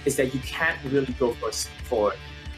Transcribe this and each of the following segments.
is that you can't really go for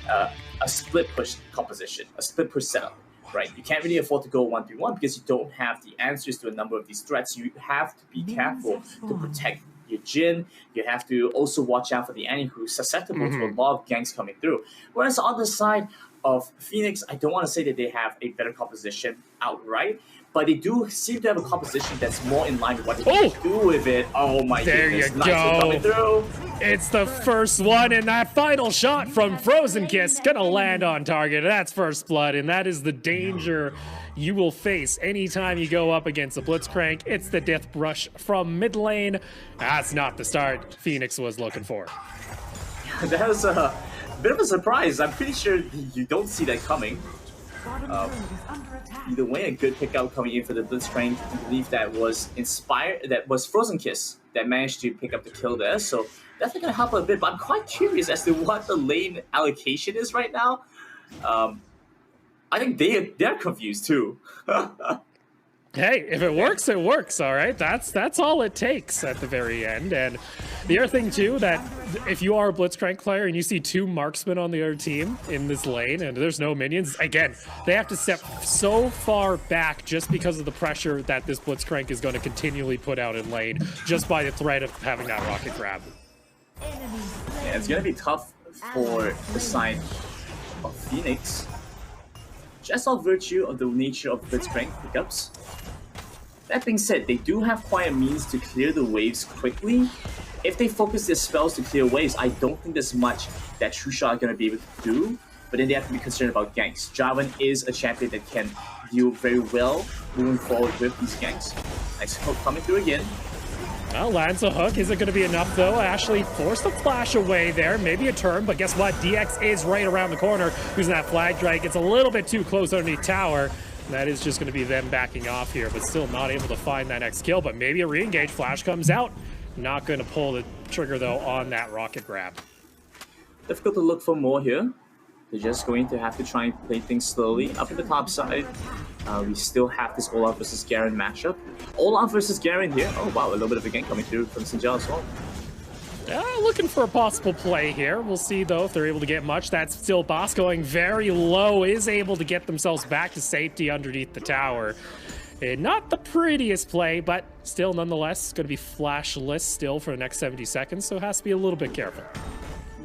a split push composition, a split push setup, right? You can't really afford to go 1v1 because you don't have the answers to a number of these threats. You have to be careful to protect your Jhin. You have to also watch out for the Annie, who's susceptible to a lot of ganks coming through. Whereas on the side of Phoenix, I don't want to say that they have a better composition outright, but they do seem to have a composition that's more in line with what they can do with it. Oh my goodness. There you go. Coming through. It's the first one, and that final shot from Frozen Kiss gonna land on target. That's first blood, and that is the danger you will face anytime you go up against a Blitzcrank. It's the Death Brush from mid lane. That's not the start Phoenix was looking for. That was a bit of a surprise. I'm pretty sure you don't see that coming. Either way, a good pickup coming in for the Blitzcrank. I believe that was Frozen Kiss that managed to pick up the kill there. So definitely gonna help a bit. But I'm quite curious as to what the lane allocation is right now. I think they're confused too. Hey, if it works, it works, all right? That's all it takes at the very end. And the other thing, too, that if you are a Blitzcrank player and you see two marksmen on the other team in this lane and there's no minions, again, they have to step so far back just because of the pressure that this Blitzcrank is going to continually put out in lane just by the threat of having that rocket grab. Yeah, it's going to be tough for the side of Phoenix. Just on virtue of the nature of Blitzcrank pickups. That being said, they do have quite a means to clear the waves quickly. If they focus their spells to clear waves, I don't think there's much that True Shot are going to be able to do. But then they have to be concerned about ganks. Jarvan is a champion that can deal very well moving forward with these ganks. Nice hook coming through again. Well, lands a hook. Is it going to be enough, though? Ashley forced the flash away there. Maybe a turn, but guess what? DX is right around the corner using that flag drag. It's a little bit too close underneath tower. That is just going to be them backing off here, but still not able to find that next kill. But maybe a re-engage. Flash comes out. Not going to pull the trigger, though, on that rocket grab. Difficult to look for more here. They're just going to have to try and play things slowly. Up at the top side, we still have this Olaf versus Garen matchup. Olaf versus Garen here. Oh, wow, a little bit of a gank coming through from Sinjal as well. Looking for a possible play here. We'll see, though, if they're able to get much. That's still Boss going very low, is able to get themselves back to safety underneath the tower. Not the prettiest play, but still, nonetheless, going to be flashless still for the next 70 seconds, so has to be a little bit careful.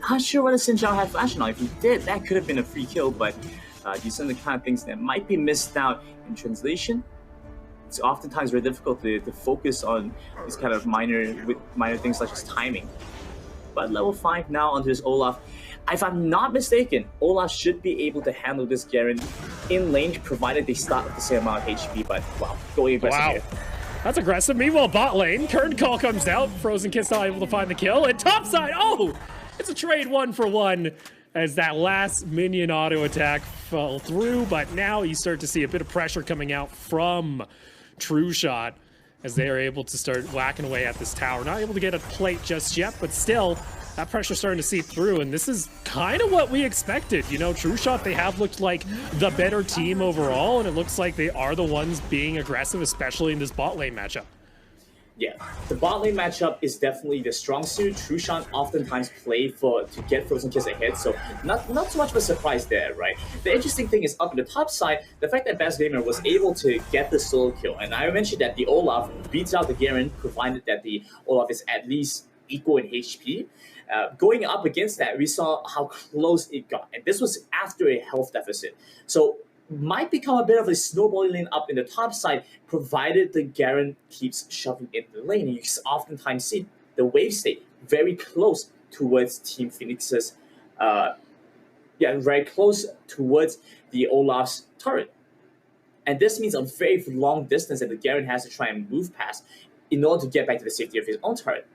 Not sure whether Sinjal had flash or not. If he did, that could have been a free kill, but these are the kind of things that might be missed out in translation. It's oftentimes very difficult to focus on these kind of minor things such as timing. But level 5 now onto this Olaf. If I'm not mistaken, Olaf should be able to handle this Garen in lane, provided they start with the same amount of HP, but wow, going aggressive here. That's aggressive. Meanwhile, bot lane, current call comes out. Frozen Kiss not able to find the kill. And topside, oh! It's a trade 1-for-1 as that last minion auto attack fell through, but now you start to see a bit of pressure coming out from True Shot as they are able to start whacking away at this tower. Not able to get a plate just yet, but still, that pressure's starting to seep through, and this is kind of what we expected. You know, True Shot, they have looked like the better team overall, and it looks like they are the ones being aggressive, especially in this bot lane matchup. Yeah, the bot lane matchup is definitely the strong suit. True Shot oftentimes play to get Frozen Kiss ahead, so not so much of a surprise there, right? The interesting thing is up in the top side, the fact that Best Gamer was able to get the solo kill, and I mentioned that the Olaf beats out the Garen, provided that the Olaf is at least equal in HP. Going up against that, we saw how close it got, and this was after a health deficit. So might become a bit of a snowballing lane up in the top side, provided the Garen keeps shoving in the lane. You oftentimes see the wave state very close towards Team Phoenix's, very close towards the Olaf's turret. And this means a very long distance that the Garen has to try and move past in order to get back to the safety of his own turret.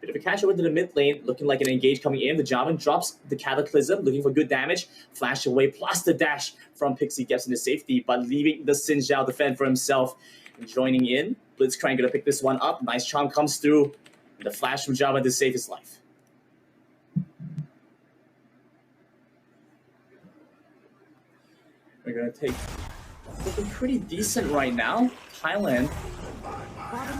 Bit of a catch over to the mid lane, looking like an engage coming in. The Jarvan drops the Cataclysm, looking for good damage. Flash away, plus the dash from Pixie gets into safety, but leaving the Xin Zhao defend for himself. And joining in, Blitzcrank gonna pick this one up. Nice charm comes through. And the flash from Jarvan to save his life. We're gonna take looking pretty decent right now. Thailand,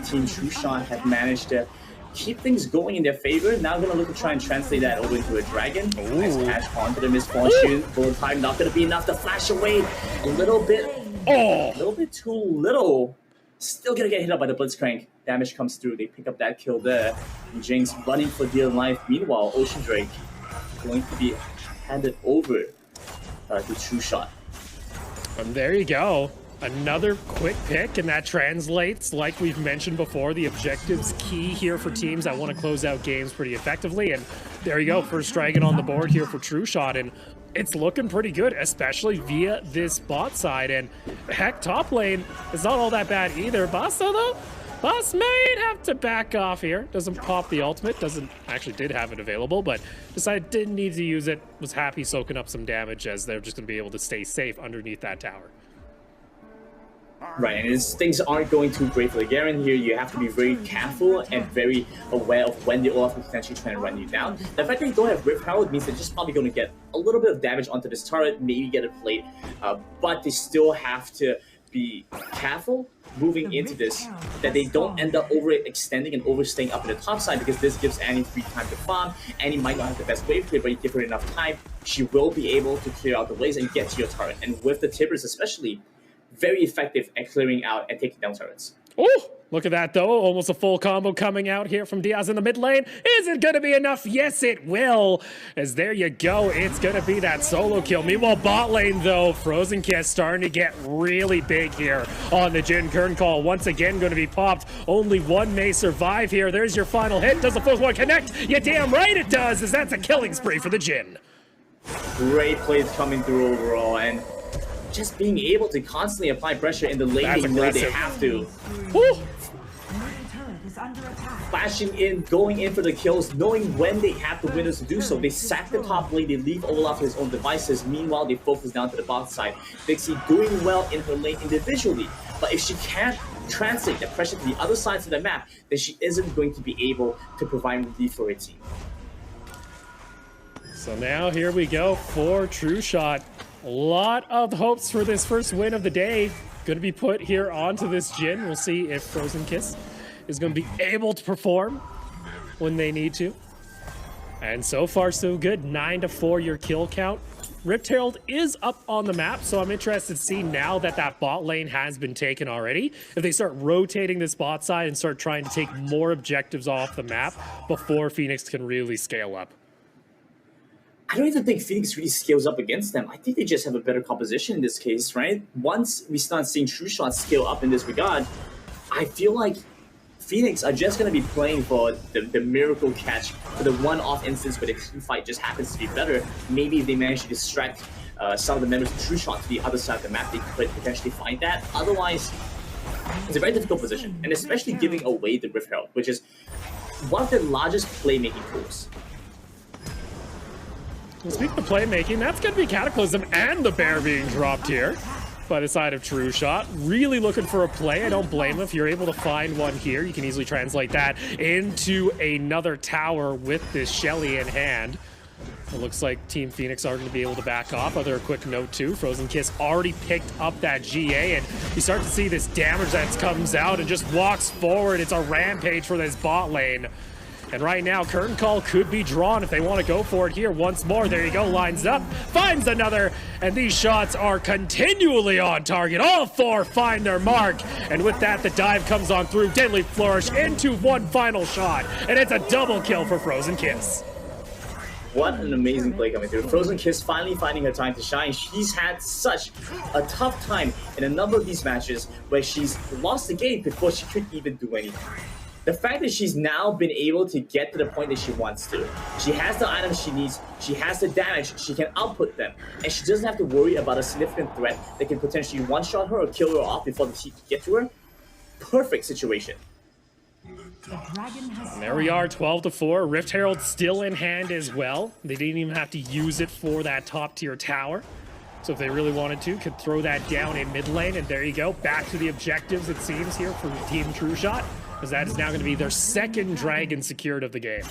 Team True Shot have managed to keep things going in their favor. Now gonna look to try and translate that over into a dragon. Nice catch onto the misspawn shoot. Bullet time not gonna be enough to flash away. A little bit too little. Still gonna get hit up by the Blitzcrank. Damage comes through. They pick up that kill there. And Jinx running for dear life. Meanwhile, Ocean Drake going to be handed over to True Shot. And there you go. Another quick pick, and that translates, like we've mentioned before, the objective's key here for teams that want to close out games pretty effectively. And there you go, first dragon on the board here for True Shot, and it's looking pretty good, especially via this bot side. And heck, top lane is not all that bad either. Basta, though, Boss might have to back off here. Doesn't pop the ultimate, actually did have it available, but decided didn't need to use it. Was happy soaking up some damage as they're just going to be able to stay safe underneath that tower. Right, and things aren't going too great for the Garen here. You have to be very careful and very aware of when the Olaf will potentially try and run you down. The fact that you don't have Rift Herald means they're just probably going to get a little bit of damage onto this turret, maybe get a plate, but they still have to be careful moving into this, that they don't end up overextending and overstaying up in the top side, because this gives Annie free time to farm. Annie might not have the best wave clear, but you give her enough time, she will be able to clear out the waves and get to your turret. And with the Tibbers especially, very effective at clearing out and taking down turrets. Oh, look at that though. Almost a full combo coming out here from Diaz in the mid lane. Is it going to be enough? Yes, it will. As there you go. It's going to be that solo kill. Meanwhile, bot lane though, Frozen Kiss starting to get really big here on the Jhin. Kern Call once again going to be popped. Only one may survive here. There's your final hit. Does the first one connect? You damn right it does, as that's a killing spree for the Jhin. Great plays coming through overall, and just being able to constantly apply pressure in the lane they know they have to. Woo. Flashing in, going in for the kills, knowing when they have the windows to do so. They sack the top lane, they leave Olaf to his own devices. Meanwhile, they focus down to the bot side. Dixie doing well in her lane individually, but if she can't translate the pressure to the other sides of the map, then she isn't going to be able to provide relief for her team. So now here we go for True Shot. A lot of hopes for this first win of the day. Going to be put here onto this Jhin. We'll see if Frozen Kiss is going to be able to perform when they need to. And so far, so good. 9-4 your kill count. Rift Herald is up on the map, so I'm interested to see now that that bot lane has been taken already, if they start rotating this bot side and start trying to take more objectives off the map before Phoenix can really scale up. I don't even think Phoenix really scales up against them. I think they just have a better composition in this case, right? Once we start seeing True Shot scale up in this regard, I feel like Phoenix are just going to be playing for the miracle catch, for the one-off instance where the team fight just happens to be better. Maybe if they manage to distract some of the members of True Shot to the other side of the map, they could potentially find that. Otherwise, it's a very difficult position, and especially giving away the Rift Herald, which is one of the largest playmaking tools. Speaking of playmaking, that's going to be Cataclysm and the Bear being dropped here by the side of True Shot. Really looking for a play. I don't blame him. If you're able to find one here, you can easily translate that into another tower with this Shelly in hand. It looks like Team Phoenix are going to be able to back off. Other quick note too, Frozen Kiss already picked up that GA, and you start to see this damage that comes out and just walks forward. It's a rampage for this bot lane. And right now, Curtain Call could be drawn if they want to go for it here once more. There you go, lines up, finds another, and these shots are continually on target. All four find their mark, and with that, the dive comes on through. Deadly Flourish into one final shot, and it's a double kill for Frozen Kiss. What an amazing play coming through. Frozen Kiss finally finding her time to shine. She's had such a tough time in a number of these matches where she's lost the game before she could even do anything. The fact that she's now been able to get to the point that she wants to. She has the items she needs, she has the damage, she can output them, and she doesn't have to worry about a significant threat that can potentially one-shot her or kill her off before the team can get to her. Perfect situation. And there we are, 12-4. Rift Herald still in hand as well. They didn't even have to use it for that top-tier tower. So if they really wanted to, could throw that down in mid lane, and there you go. Back to the objectives, it seems, here for Team True Shot, as that is now going to be their second dragon secured of the game.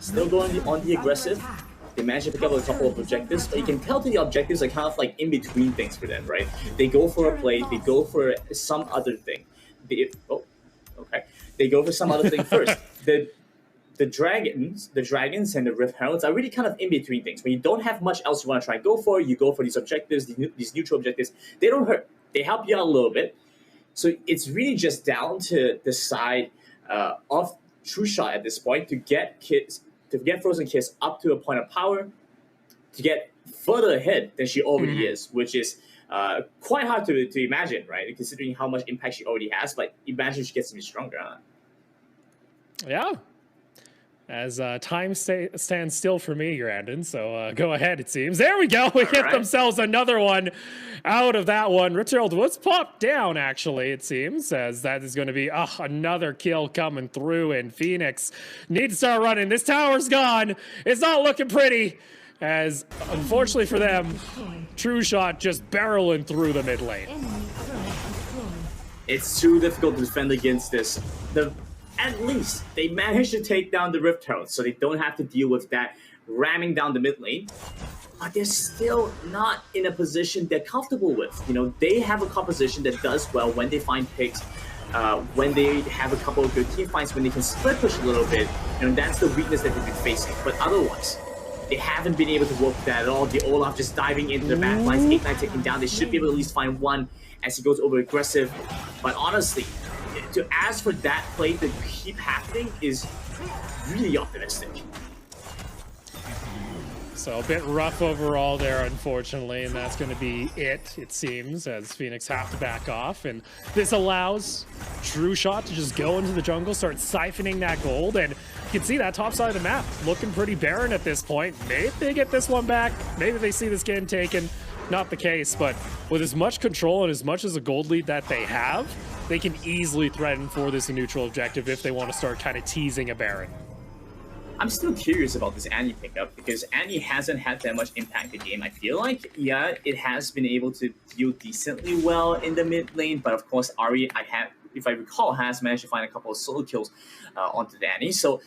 Still going on the aggressive. They managed to pick up a couple of objectives, but you can tell the objectives are kind of like in between things for them, right? They go for a play, they go for some other thing. oh, okay, they go for some other thing first. The dragons and the Rift Heralds are really kind of in between things. When you don't have much else you want to try and go for, you go for these objectives, these neutral objectives. They don't hurt. They help you out a little bit. So it's really just down to the side of True Shot at this point to get Frozen Kiss up to a point of power, to get further ahead than she already is, which is quite hard to imagine, right? Considering how much impact she already has. But imagine she gets to be stronger. Huh? Yeah. As time stands still for me, Grandin, so go ahead, it seems. There we go. We get themselves another one out of that one. Richard was popped down, actually, it seems, as that is going to be another kill coming through, and Phoenix needs to start running. This tower's gone. It's not looking pretty, as unfortunately for them, True Shot just barreling through the mid lane. It's too difficult to defend against this. At least they managed to take down the Rift Herald, so they don't have to deal with that ramming down the mid lane. But they're still not in a position they're comfortable with. You know, they have a composition that does well when they find picks, when they have a couple of good team fights, when they can split push a little bit. You know, that's the weakness that they've been facing. But otherwise, they haven't been able to work with that at all. The Olaf just diving into the back lines, 8-9 taking down. They should be able to at least find one as he goes over aggressive. But honestly, to ask for that play to keep happening is really optimistic. So a bit rough overall there, unfortunately, and that's going to be it seems, as Phoenix have to back off. And this allows True Shot to just go into the jungle, start siphoning that gold, and you can see that top side of the map looking pretty barren at this point. Maybe they get this one back, maybe they see this game taken. Not the case, but with as much control and as much as a gold lead that they have, they can easily threaten for this neutral objective if they want to start kind of teasing a Baron. I'm still curious about this Annie pickup because Annie hasn't had that much impact in the game. I feel like, yeah, it has been able to deal decently well in the mid lane, but of course Ahri, if I recall, has managed to find a couple of solo kills onto the Annie. So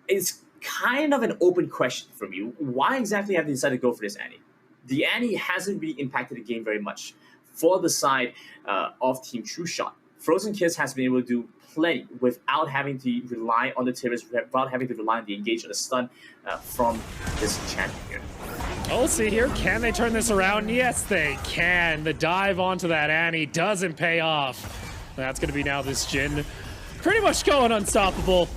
it's kind of an open question for me. Why exactly have they decided to go for this Annie? The Annie hasn't really impacted the game very much for the side of Team True Shot. Frozen Kiss has been able to do plenty without having to rely on the Tyrus, without having to rely on the engage or the stun from this champion here. Oh, we'll see here. Can they turn this around? Yes, they can. The dive onto that Annie doesn't pay off. That's going to be now this Jhin pretty much going unstoppable,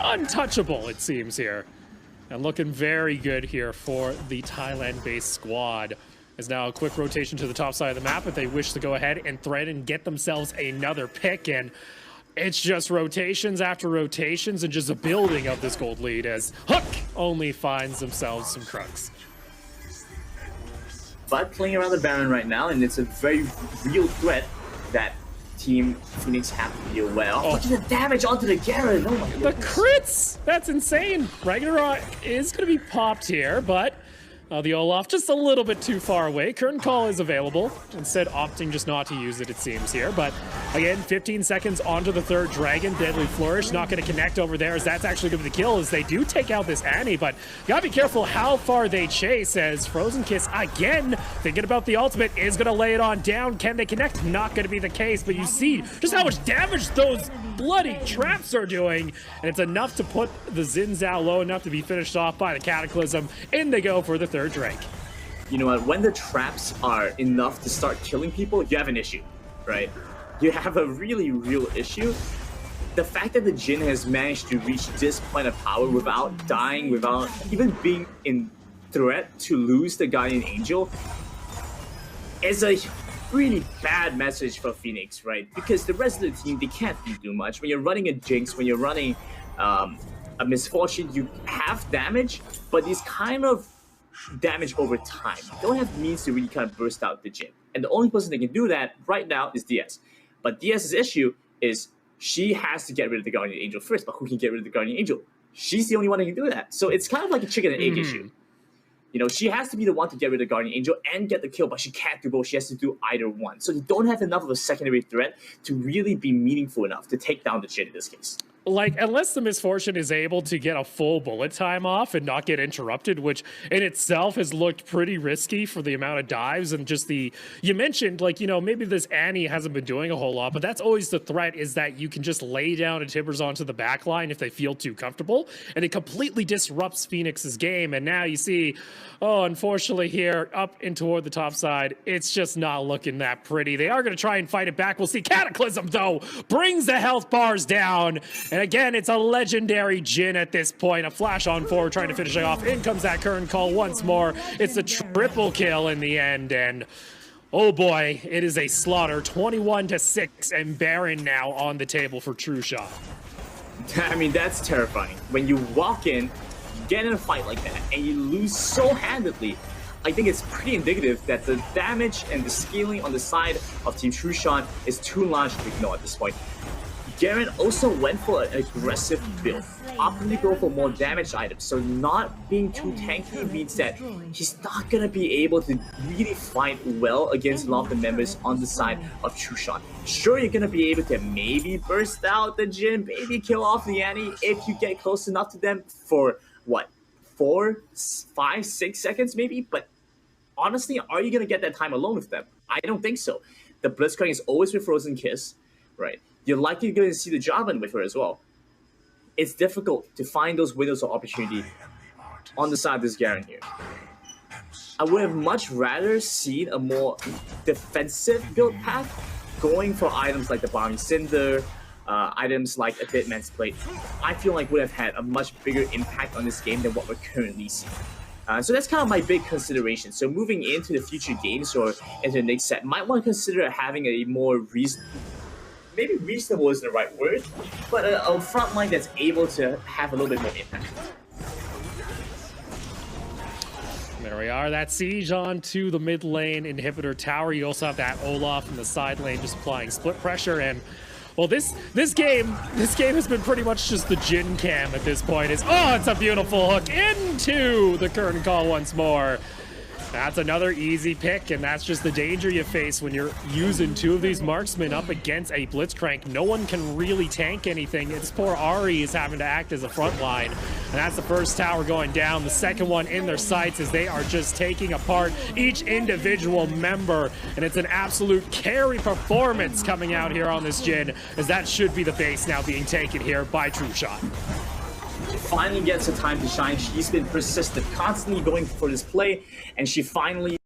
untouchable, it seems here. And looking very good here for the Thailand-based squad. Is now a quick rotation to the top side of the map if they wish to go ahead and threaten and get themselves another pick. And it's just rotations after rotations and just a building of this gold lead as Hook only finds themselves some crux. But playing around the Baron right now, and it's a very real threat that Team Phoenix have to deal well. Look at the damage onto the Garen. Oh my goodness. The crits! That's insane. Ragnarok is going to be popped here, but the Olaf just a little bit too far away. Curtain Call is available, instead opting just not to use it, it seems here. But again, 15 seconds onto the third Dragon. Deadly Flourish not going to connect over there, as that's actually going to be the kill as they do take out this Annie. But you gotta be careful how far they chase, as Frozen Kiss, again, thinking about the ultimate, is going to lay it on down. Can they connect? Not going to be the case, but you see just how much damage those bloody traps are doing. And it's enough to put the Xin Zhao low enough to be finished off by the Cataclysm. In they go for the third Drake. You know what? When the traps are enough to start killing people, you have an issue, right? You have a really real issue. The fact that the Jhin has managed to reach this point of power without dying, without even being in threat to lose the Guardian Angel, is a really bad message for Phoenix, right? Because the rest of the team, they can't do much. When you're running a Jinx, when you're running a Misfortune, you have damage, but these kind of damage over time. You don't have means to really kind of burst out the Jhin. And the only person that can do that right now is DS. But DS's issue is she has to get rid of the Guardian Angel first, but who can get rid of the Guardian Angel? She's the only one that can do that. So it's kind of like a chicken and egg issue. You know, she has to be the one to get rid of the Guardian Angel and get the kill, but she can't do both. She has to do either one. So you don't have enough of a secondary threat to really be meaningful enough to take down the Jhin in this case. like, unless the Misfortune is able to get a full bullet time off and not get interrupted, which in itself has looked pretty risky for the amount of dives and just the, you mentioned, like, you know, maybe this Annie hasn't been doing a whole lot, but that's always the threat, is that you can just lay down a Tibbers onto the back line if they feel too comfortable, and it completely disrupts Phoenix's game. And now you see, oh, unfortunately here, up and toward the top side, it's just not looking that pretty. They are going to try and fight it back. We'll see. Cataclysm, though, brings the health bars down. And again, it's a legendary Jhin at this point. A flash on forward, trying to finish it off. In comes that current call once more. It's a triple kill in the end, and oh boy, it is a slaughter. 21-6, and Baron now on the table for True Shot. I mean, that's terrifying. When you walk in, get in a fight like that, and you lose so handedly, I think it's pretty indicative that the damage and the scaling on the side of Team True Shot is too large to ignore at this point. Garen also went for an aggressive build, opting to go for more damage items, so not being too tanky means that he's not going to be able to really fight well against a lot of the members on the side of True Shot. Sure, you're going to be able to maybe burst out the Jhin, maybe kill off the Annie if you get close enough to them for, what, 4, 5, 6 seconds maybe? But honestly, are you going to get that time alone with them? I don't think so. The Blitzcrank is always with Frozen Kiss, right? You're likely going to see the Jarvan with her as well. It's difficult to find those windows of opportunity on the side of this Garen here. I would have much rather seen a more defensive build path, going for items like the Balmy Cinder, items like a Dead Man's Plate. I feel like would have had a much bigger impact on this game than what we're currently seeing. So that's kind of my big consideration. So moving into the future games or into the next set, might want to consider having a more maybe reasonable is the right word, but a front line that's able to have a little bit more impact. There we are, that siege onto the mid lane inhibitor tower. You also have that Olaf in the side lane just applying split pressure, and well, this game has been pretty much just the Jhin cam at this point. It's a beautiful hook into the curtain call once more. That's another easy pick, and that's just the danger you face when you're using two of these marksmen up against a Blitzcrank. No one can really tank anything. It's poor Ahri is having to act as a front line, and that's the first tower going down. The second one in their sights as they are just taking apart each individual member, and it's an absolute carry performance coming out here on this Jhin, as that should be the base now being taken here by True Shot. She finally gets a time to shine. She's been persistent, constantly going for this play, and she finally